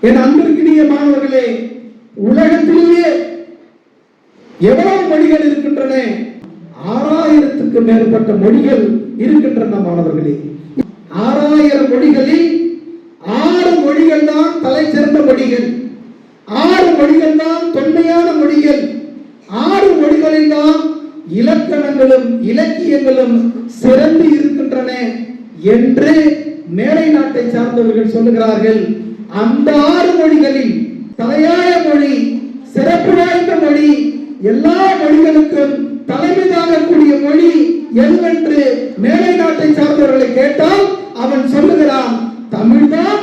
என் அன்பிற்கினிய மாணவர்களே, உலகத்திலேயே எவ்வளவு மொழிகள் இருக்கின்றன? 6000க்கு மேற்பட்ட மொழிகள் இருக்கின்றன மாணவர்களே. 6000 மொழிகளில் 6 மொழிகள் தான் தலை சிறந்த மொழிகள், 6 மொழிகள் தான் தொன்மையான மொழிகள், 6 மொழிகளில் தான் இலக்கணங்களும் இலக்கியங்களும் சிறந்து இருக்கின்றன என்று மேலை நாட்டை சார்ந்தவர்கள் சொல்லுகிறார்கள். அந்த 6 மொழிகளில் தலையாய மொழி, சிறப்பு வாய்ந்த மொழி, எல்லா மொழிகளுக்கும் தலைமை தாங்கக்கூடிய மொழி எதுவென்று மேலை நாட்டை சார்ந்தவர்களை கேட்டால் அவன் சொல்லுகிறான், தமிழ்தான்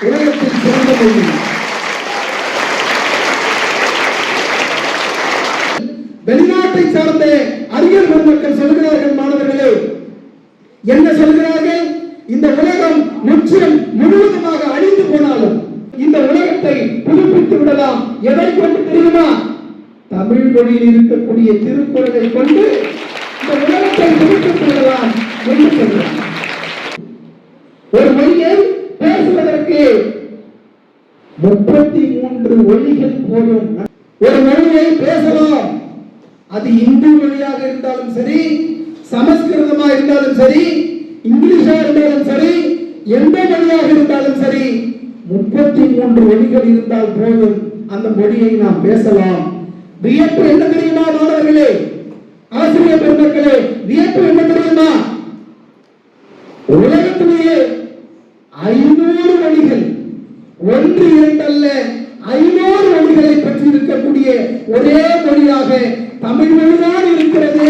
உலகத்தில் சிறந்த மொழி. வெளிநாட்டை சார்ந்த அறிஞர் பெருமக்கள் சொல்கிறார்கள் மாணவர்களே, என்ன சொல்கிறார்கள்? இந்த உலகம் முழுவதுமாக அழிந்து போனாலும் இந்த உலகத்தை புதுப்பித்து விடலாம். எதை கொண்டு தெரியுமா? தமிழ் மொழியில் இருக்கக்கூடிய திருக்குறளை கொண்டு இந்த உலகத்தை புதுப்பித்து விடலாம் என்று சொல்கிறார். ஒரு மொழியை பேசுவதற்கு 33 ஒலிகள் போதும். ஒரு மொழியை பேசலாம். அது இந்து மொழியாக இருந்தாலும் சரி, சமஸ்கிருதமா இருந்தாலும் சரி, இங்கிலீஷா இருந்தாலும் சரி, எந்த மொழியாக இருந்தாலும் சரி, 33 ஒலிகள் இருந்தால் போதும், அந்த மொழியை நாம் பேசலாம். வியப்பு என்ன தெரியுமா மாணவர்களே, ஆசிரியர் பெருமக்களே? வியப்பு என்ன தெரியுமா? உலகத்திலேயே 500 மொழிகள், 1 2 அல்ல 500 மொழிகளை பற்றி இருக்கக்கூடிய ஒரே மொழியாக தமிழ் மொழிதான் இருக்கிறது